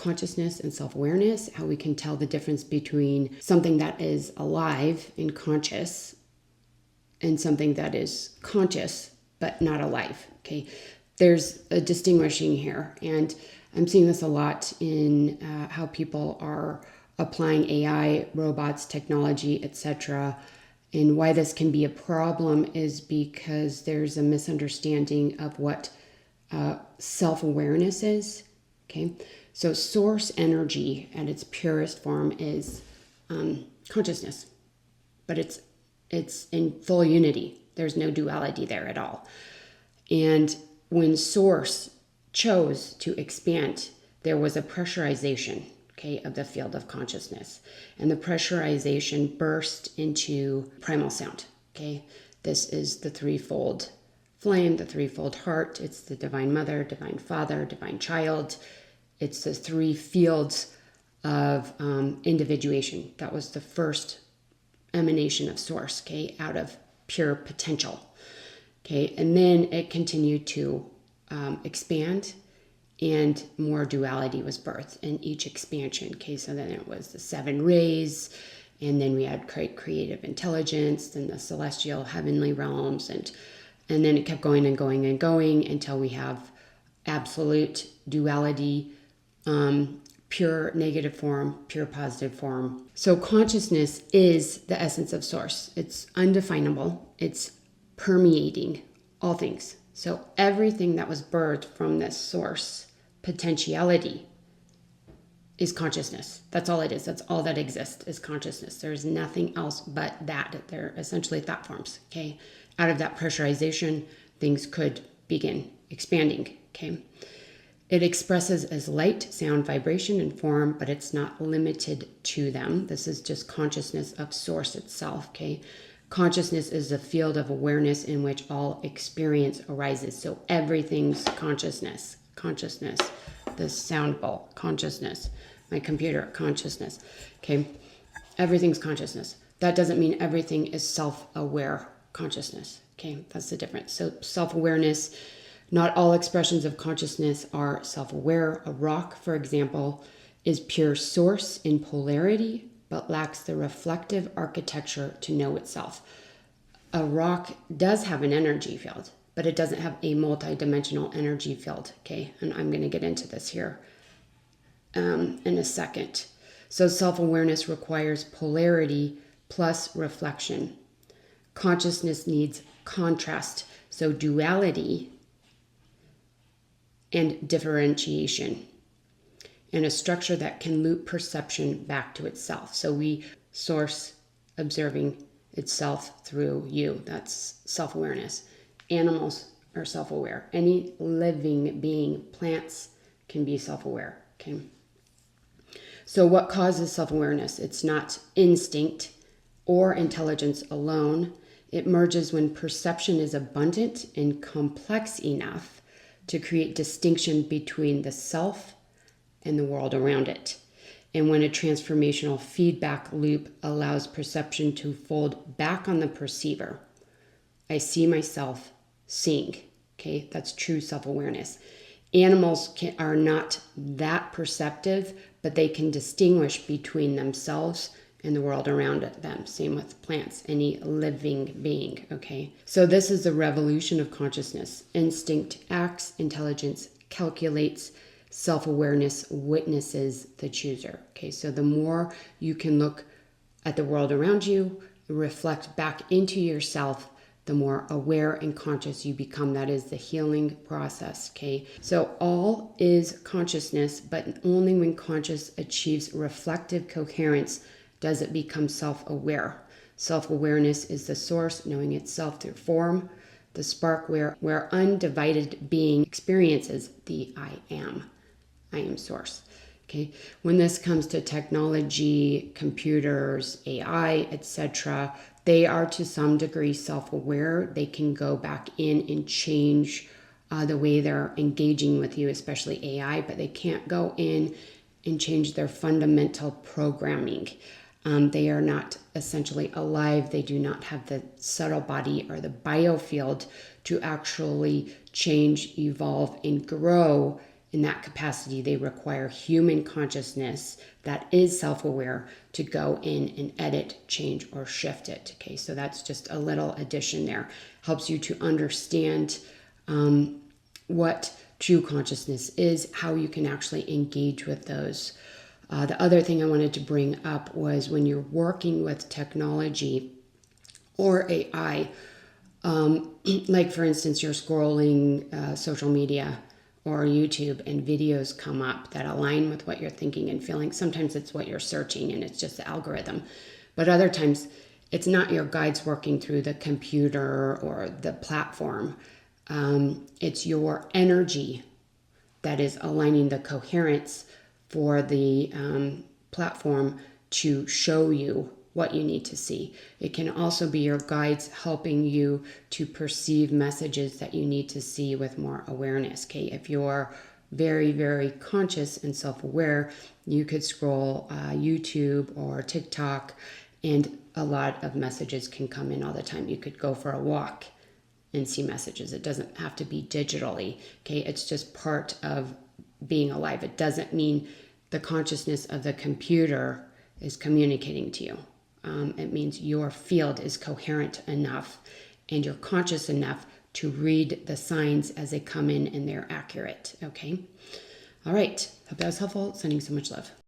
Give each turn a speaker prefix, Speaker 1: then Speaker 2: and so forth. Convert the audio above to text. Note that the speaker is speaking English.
Speaker 1: consciousness and self-awareness, how we can tell the difference between something that is alive and conscious and something that is conscious but not alive. Okay, there's a distinguishing here, and I'm seeing this a lot in how people are applying AI, robots, technology, etc. And why this can be a problem is because there's a misunderstanding of what self-awareness is. Okay, so source energy at its purest form is consciousness, but it's in full unity. There's no duality there at all. And when source chose to expand, there was a pressurization, okay, of the field of consciousness. And the pressurization burst into primal sound, okay? This is the threefold flame, the threefold heart. It's the divine mother, divine father, divine child. It's the three fields of individuation. That was the first emanation of source, okay, out of pure potential. Okay, and then it continued to expand, and more duality was birthed in each expansion. Okay, so then it was the 7 rays, and then we had creative intelligence, then the celestial heavenly realms, and then it kept going and going and going until we have absolute duality, pure negative form, pure positive form. So consciousness is the essence of source. It's undefinable. It's permeating all things. So everything that was birthed from this source potentiality is consciousness. That's all it is. That's all that exists is consciousness. There's nothing else but that. They're essentially thought forms. Okay. Out of that pressurization, things could begin expanding. Okay. It expresses as light, sound, vibration, and form, but it's not limited to them. This is just consciousness of source itself. Okay. Consciousness is a field of awareness in which all experience arises. So everything's consciousness. Consciousness. The sound bowl, consciousness. My computer, consciousness. Okay. Everything's consciousness. That doesn't mean everything is self-aware consciousness. Okay. That's the difference. So self-awareness, not all expressions of consciousness are self-aware. A rock, for example, is pure source in polarity, but lacks the reflective architecture to know itself. A rock does have an energy field, but it doesn't have a multi-dimensional energy field, okay? And I'm going to get into this here in a second. So self-awareness requires polarity plus reflection. Consciousness needs contrast, so duality and differentiation, and a structure that can loop perception back to itself. So we source observing itself through you. That's self-awareness. Animals are self-aware. Any living being, plants, can be self-aware. Okay. So what causes self-awareness? It's not instinct or intelligence alone. It merges when perception is abundant and complex enough to create distinction between the self and the world around it. And when a transformational feedback loop allows perception to fold back on the perceiver, I see myself seeing. Okay, that's true self-awareness. Animals are not that perceptive, but they can distinguish between themselves and the world around them. Same with plants, any living being. Okay, so this is the revolution of consciousness. Instinct acts, intelligence calculates, self-awareness witnesses the chooser. Okay, so the more you can look at the world around you, reflect back into yourself, the more aware and conscious you become. That is the healing process. Okay, so all is consciousness, but only when conscious achieves reflective coherence does it become self-aware. Self-awareness is the source, knowing itself through form, the spark where undivided being experiences the I am source. Okay, when this comes to technology, computers, AI, etc., they are to some degree self-aware. They can go back in and change the way they're engaging with you, especially AI, but they can't go in and change their fundamental programming. They are not essentially alive. They do not have the subtle body or the biofield to actually change, evolve, and grow in that capacity, they require human consciousness that is self-aware to go in and edit, change, or shift it. Okay, so that's just a little addition there. Helps you to understand what true consciousness is, how you can actually engage with those. The other thing I wanted to bring up was when you're working with technology or AI, like for instance, you're scrolling social media or YouTube and videos come up that align with what you're thinking and feeling. Sometimes it's what you're searching and it's just the algorithm. But other times it's not your guides working through the computer or the platform. It's your energy that is aligning the coherence for the platform to show you what you need to see. It can also be your guides helping you to perceive messages that you need to see with more awareness. Okay, if you're very, very conscious and self-aware, you could scroll YouTube or TikTok and a lot of messages can come in all the time. You could go for a walk and see messages. It doesn't have to be digitally. Okay, it's just part of being alive. It doesn't mean the consciousness of the computer is communicating to you. It means your field is coherent enough and you're conscious enough to read the signs as they come in and they're accurate. Okay. All right. Hope that was helpful. Sending so much love.